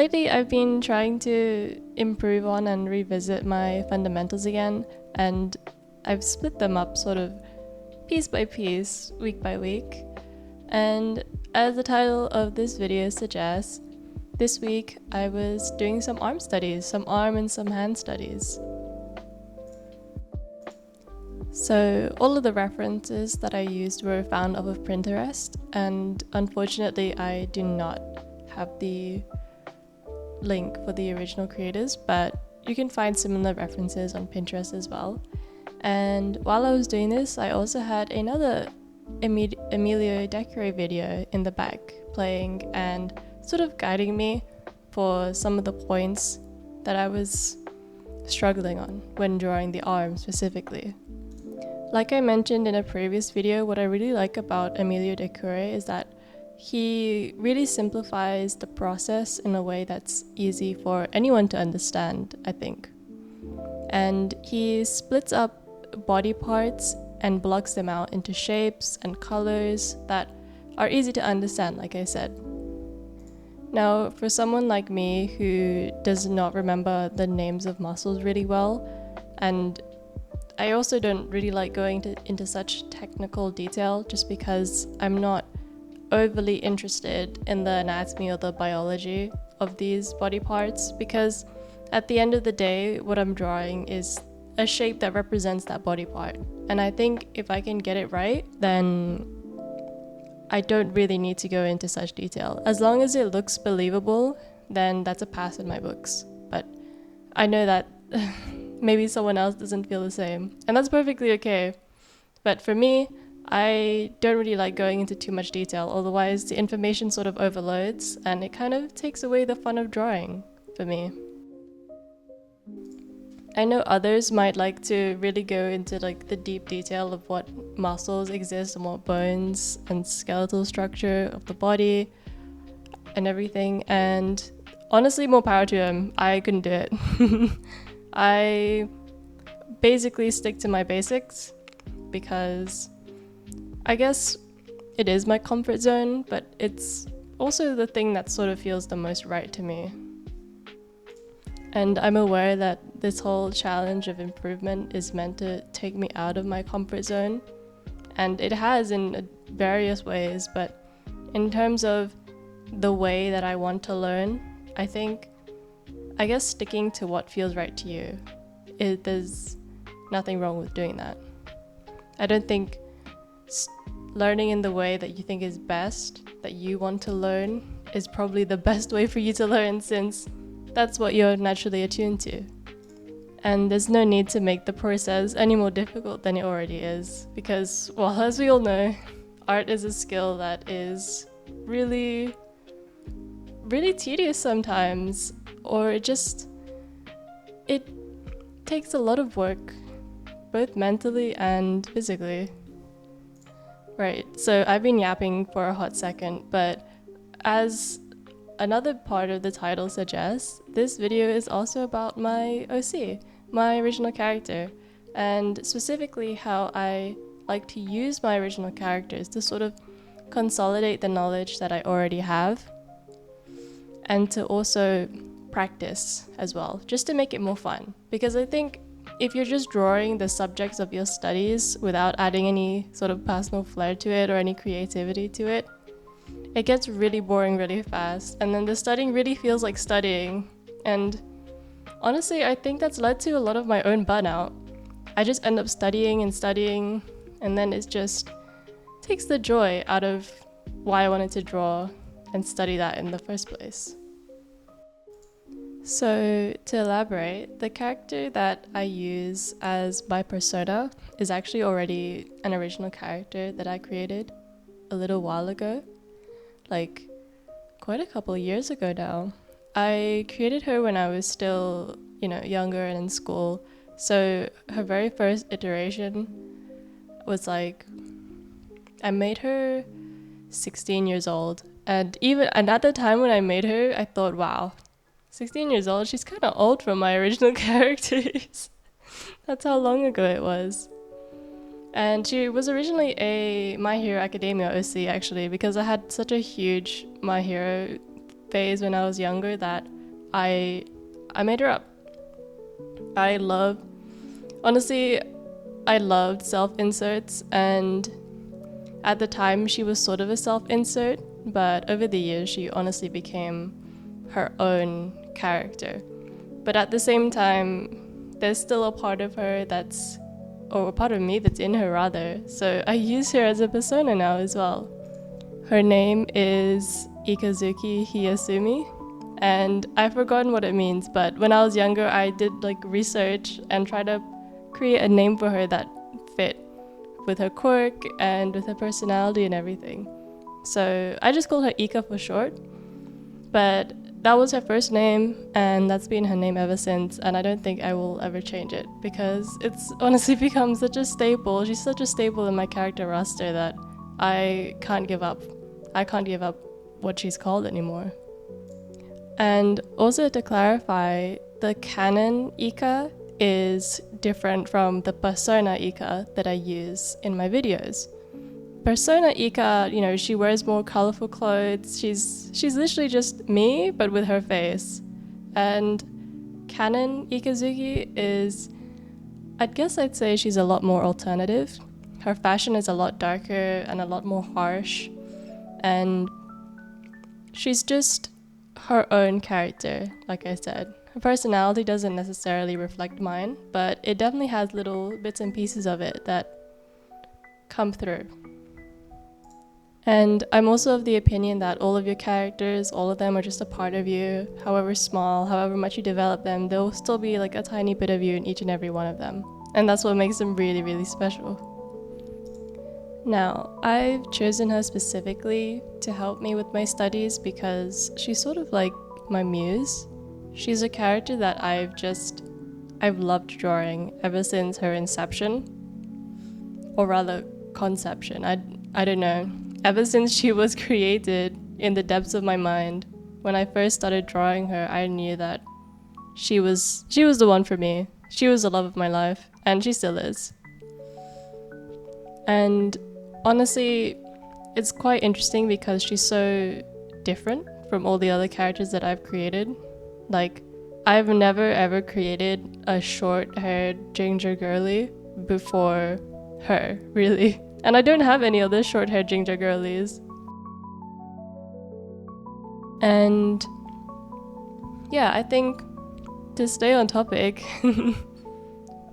Lately, I've been trying to improve on and revisit my fundamentals again, and I've split them up sort of piece by piece, week by week. And as the title of this video suggests, this week I was doing some arm studies, some arm and some hand studies. So all of the references that I used were found off of Pinterest, and unfortunately I do not have the link for the original creators, but you can find similar references on Pinterest as well. And while I was doing this, I also had another Emilio Decore video in the back playing and sort of guiding me for some of the points that I was struggling on when drawing the arm specifically. Like I mentioned in a previous video, what I really like about Emilio Decore is that he really simplifies the process in a way that's easy for anyone to understand, I think. And he splits up body parts and blocks them out into shapes and colors that are easy to understand, like I said. Now, for someone like me who does not remember the names of muscles really well, and I also don't really like going into such technical detail just because I'm not overly interested in the anatomy or the biology of these body parts, because at the end of the day, what I'm drawing is a shape that represents that body part. And I think if I can get it right, then I don't really need to go into such detail. As long as it looks believable, then that's a pass in my books. But I know that maybe someone else doesn't feel the same, and that's perfectly okay. But for me, I don't really like going into too much detail, otherwise the information sort of overloads and it kind of takes away the fun of drawing for me. I know others might like to really go into like the deep detail of what muscles exist and what bones and skeletal structure of the body and everything, and honestly, more power to them. I couldn't do it. I basically stick to my basics because I guess it is my comfort zone, but it's also the thing that sort of feels the most right to me. And I'm aware that this whole challenge of improvement is meant to take me out of my comfort zone, and it has in various ways, but in terms of the way that I want to learn, I guess sticking to what feels right to you, there's nothing wrong with doing that. I don't think learning in the way that you think is best, that you want to learn, is probably the best way for you to learn, since that's what you're naturally attuned to. And there's no need to make the process any more difficult than it already is, because, well, as we all know, art is a skill that is really, really tedious sometimes, or it takes a lot of work, both mentally and physically. Right, so I've been yapping for a hot second, but as another part of the title suggests, this video is also about my OC, my original character, and specifically how I like to use my original characters to sort of consolidate the knowledge that I already have, and to also practice as well, just to make it more fun. Because I think if you're just drawing the subjects of your studies without adding any sort of personal flair to it or any creativity to it, it gets really boring really fast, and then the studying really feels like studying. And honestly, I think that's led to a lot of my own burnout. I just end up studying, and then it just takes the joy out of why I wanted to draw and study that in the first place. So to elaborate, the character that I use as my persona is actually already an original character that I created a little while ago, like quite a couple of years ago now. I created her when I was still, younger and in school. So her very first iteration was like, I made her 16 years old. And at the time when I made her, I thought, wow, 16 years old, she's kind of old for my original characters. That's how long ago it was. And she was originally a My Hero Academia OC, actually, because I had such a huge My Hero phase when I was younger that I made her up. Honestly, I loved self-inserts, and at the time she was sort of a self-insert, but over the years she honestly became her own character. But at the same time, there's still a part of her or a part of me that's in her rather, so I use her as a persona now as well. Her name is Ikazuki Hiyasumi, and I've forgotten what it means, but when I was younger I did research and try to create a name for her that fit with her quirk and with her personality and everything. So I just called her Ika for short, but that was her first name, and that's been her name ever since, and I don't think I will ever change it because it's honestly become such a staple. She's such a staple in my character roster that I can't give up. I can't give up what she's called anymore. And also to clarify, the canon Ika is different from the persona Ika that I use in my videos. Persona Ika, she wears more colorful clothes. She's literally just me, but with her face. And canon Ikazuki is, I'd say she's a lot more alternative. Her fashion is a lot darker and a lot more harsh. And she's just her own character, like I said. Her personality doesn't necessarily reflect mine, but it definitely has little bits and pieces of it that come through. And I'm also of the opinion that all of your characters, all of them are just a part of you. However small, however much you develop them, there will still be a tiny bit of you in each and every one of them. And that's what makes them really, really special. Now, I've chosen her specifically to help me with my studies because she's sort of like my muse. She's a character that I've loved drawing ever since her inception, or rather conception. I don't know. Ever since she was created in the depths of my mind, when I first started drawing her, I knew that she was the one for me. She was the love of my life, and she still is. And honestly, it's quite interesting because she's so different from all the other characters that I've created. I've never ever created a short-haired ginger girly before her, really. And I don't have any other short-haired ginger girlies. And yeah, I think to stay on topic,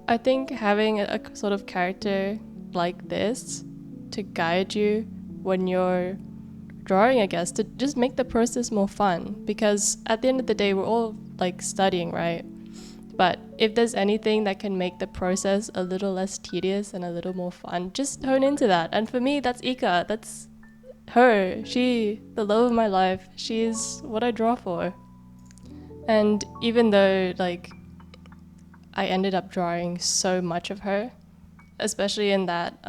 I think having a sort of character like this to guide you when you're drawing, I guess, to just make the process more fun. Because at the end of the day, we're all studying, right? But if there's anything that can make the process a little less tedious and a little more fun, just hone into that. And for me, that's Ika. That's her. She, the love of my life. She's what I draw for. And even though I ended up drawing so much of her, especially in that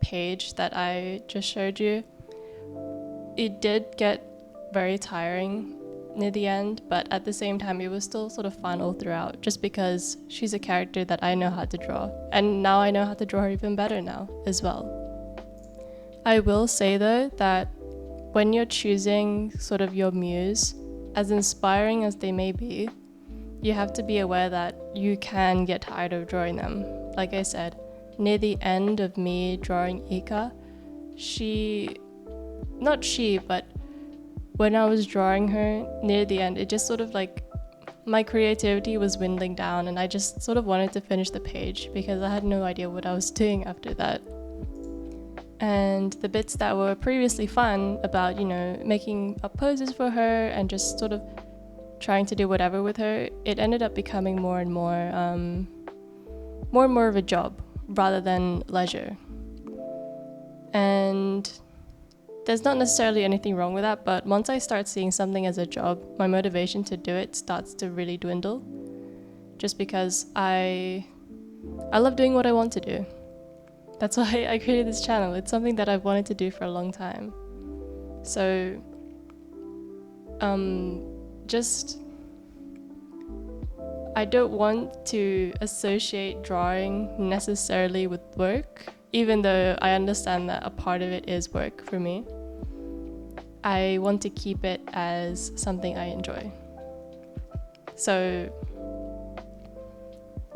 page that I just showed you, it did get very tiring near the end, but at the same time it was still sort of fun all throughout, just because she's a character that I know how to draw, and now I know how to draw her even better now as well. I will say though that when you're choosing sort of your muse, as inspiring as they may be, you have to be aware that you can get tired of drawing them. Like I said, near the end of me drawing Ika, but when I was drawing her near the end, it just sort of my creativity was dwindling down, and I just sort of wanted to finish the page because I had no idea what I was doing after that. And the bits that were previously fun about, making up poses for her and just sort of trying to do whatever with her, it ended up becoming more and more of a job rather than leisure. And there's not necessarily anything wrong with that, but once I start seeing something as a job, my motivation to do it starts to really dwindle, just because I love doing what I want to do. That's why I created this channel. It's something that I've wanted to do for a long time. So, I don't want to associate drawing necessarily with work, even though I understand that a part of it is work for me. I want to keep it as something I enjoy. So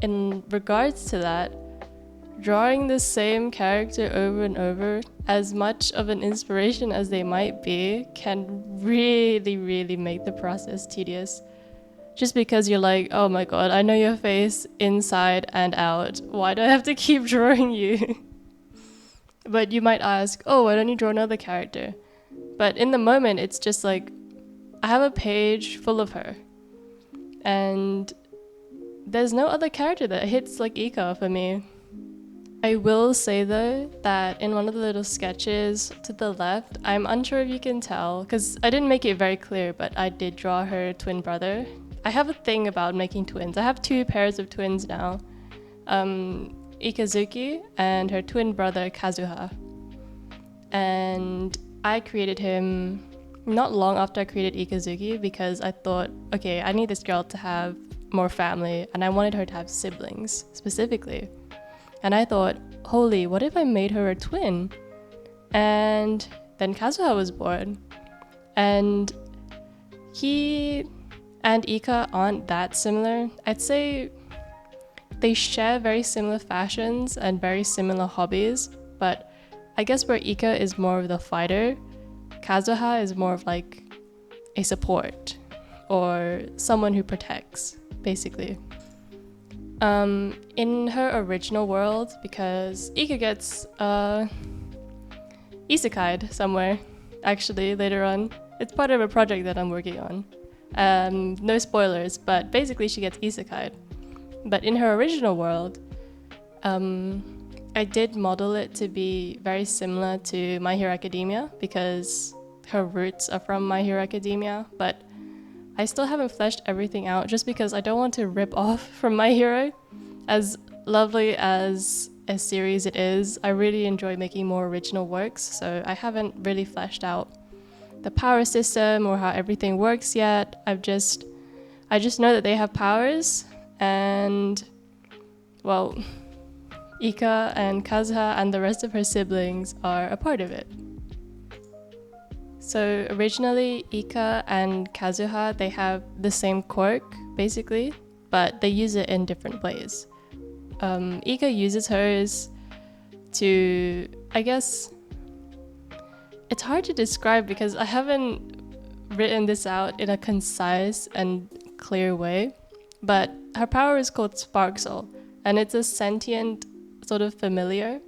in regards to that, drawing the same character over and over, as much of an inspiration as they might be, can really, really make the process tedious. Just because you're like, oh my god, I know your face inside and out. Why do I have to keep drawing you? But you might ask, oh, why don't you draw another character? But in the moment, it's just like, I have a page full of her. And there's no other character that hits like Ika for me. I will say though that in one of the little sketches to the left, I'm unsure if you can tell, because I didn't make it very clear, but I did draw her twin brother. I have a thing about making twins. I have 2 pairs of twins now. Ikazuki and her twin brother Kazuha. And I created him not long after I created Ikazuki because I thought, okay, I need this girl to have more family and I wanted her to have siblings specifically. And I thought, holy, what if I made her a twin? And then Kazuha was born. And he and Ika aren't that similar. I'd say they share very similar fashions and very similar hobbies, but I guess where Ika is more of the fighter, Kazuha is more of like a support or someone who protects, basically. In her original world, because Ika gets isekai'd somewhere, actually, later on. It's part of a project that I'm working on. No spoilers, but basically she gets isekai'd. But in her original world, I did model it to be very similar to My Hero Academia because her roots are from My Hero Academia, but I still haven't fleshed everything out just because I don't want to rip off from My Hero. As lovely as a series it is, I really enjoy making more original works, so I haven't really fleshed out the power system or how everything works yet. I just know that they have powers, and well, Ika and Kazuha and the rest of her siblings are a part of it. So originally, Ika and Kazuha, they have the same quirk, basically, but they use it in different ways. Ika uses hers to, I guess, it's hard to describe because I haven't written this out in a concise and clear way, but her power is called Spark Soul, and it's a sentient sort of familiar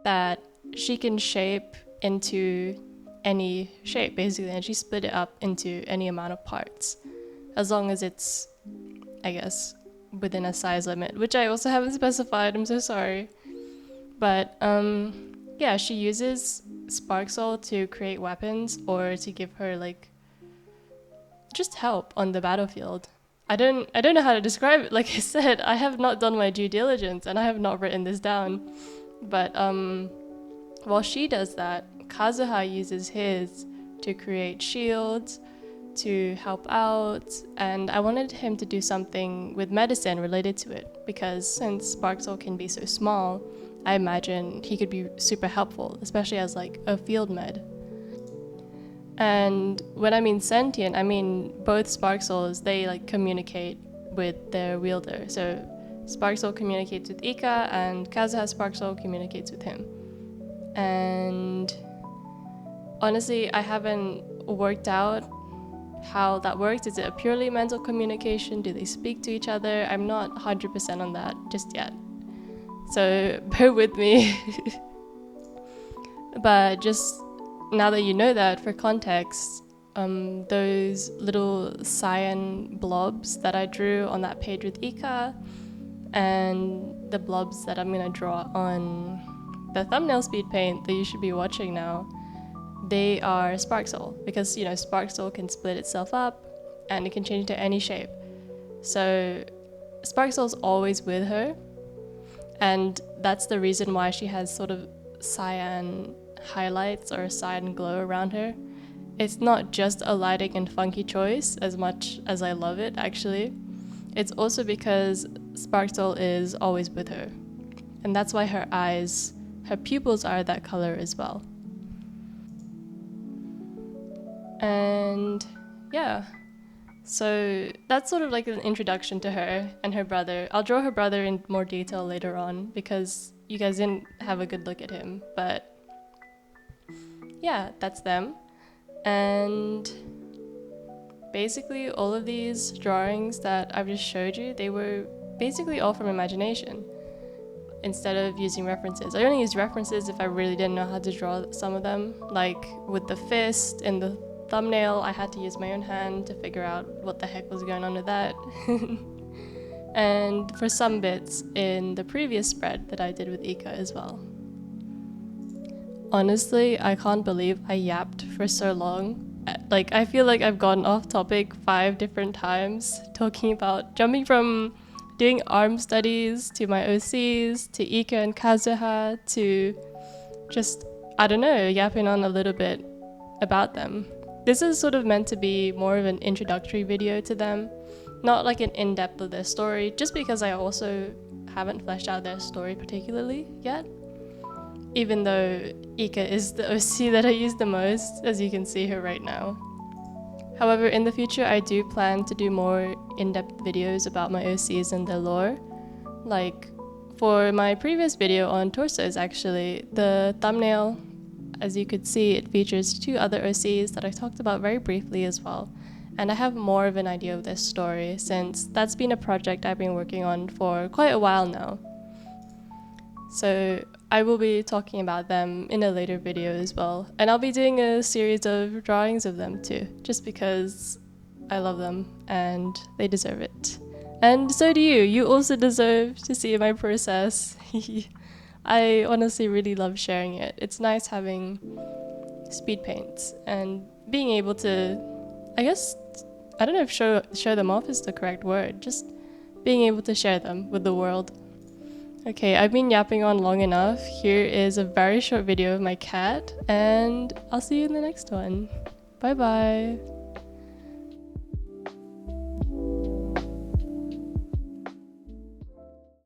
that she can shape into any shape, basically, and she split it up into any amount of parts, as long as it's, I guess, within a size limit, which I also haven't specified, I'm so sorry. But yeah, she uses Spark Soul to create weapons or to give her like just help on the battlefield. I don't know how to describe it. Like I said, I have not done my due diligence and I have not written this down. But while she does that, Kazuha uses his to create shields, to help out, and I wanted him to do something with medicine related to it, because since Spark Soul can be so small, I imagine he could be super helpful, especially as like a field med. And when I mean sentient, I mean both Spark Souls, they like communicate with their wielder. So Spark Soul communicates with Ika and Kazuha Spark Soul communicates with him. And honestly, I haven't worked out how that works. Is it a purely mental communication? Do they speak to each other? I'm not 100% on that just yet. So bear with me. But just now that you know that, for context, those little cyan blobs that I drew on that page with Ika and the blobs that I'm gonna draw on the thumbnail speed paint that you should be watching now, they are Spark Soul, because Spark Soul can split itself up and it can change into any shape. So Spark Soul's always with her, and that's the reason why she has sort of cyan highlights or cyan glow around her. It's not just a lighting and funky choice, as much as I love it actually. It's also because Spark Soul is always with her, and that's why her eyes, her pupils are that color as well. And yeah, so that's sort of like an introduction to her and her brother. I'll draw her brother in more detail later on because you guys didn't have a good look at him, but yeah, that's them. And basically all of these drawings that I've just showed you, they were basically all from imagination instead of using references. I only used references if I really didn't know how to draw some of them, like with the fist and the thumbnail. I had to use my own hand to figure out what the heck was going on with that. And for some bits in the previous spread that I did with Ika as well. Honestly, I can't believe I yapped for so long. Like, I feel like I've gone off topic 5 different times, jumping from doing arm studies to my OCs to Ika and Kazuha to just, I don't know, yapping on a little bit about them. This is sort of meant to be more of an introductory video to them, not like an in-depth of their story, just because I also haven't fleshed out their story particularly yet. Even though Ika is the OC that I use the most, as you can see her right now. However, in the future, I do plan to do more in-depth videos about my OCs and their lore. Like, for my previous video on torsos, actually, the thumbnail, as you could see, it features 2 other OCs that I talked about very briefly as well. And I have more of an idea of their story, since that's been a project I've been working on for quite a while now. So I will be talking about them in a later video as well. And I'll be doing a series of drawings of them too, just because I love them and they deserve it. And so do you. You also deserve to see my process. I honestly really love sharing it. It's nice having speed paints and being able to, I guess, I don't know if show them off is the correct word, just being able to share them with the world. Okay, I've been yapping on long enough. Here is a very short video of my cat, and I'll see you in the next one. Bye bye.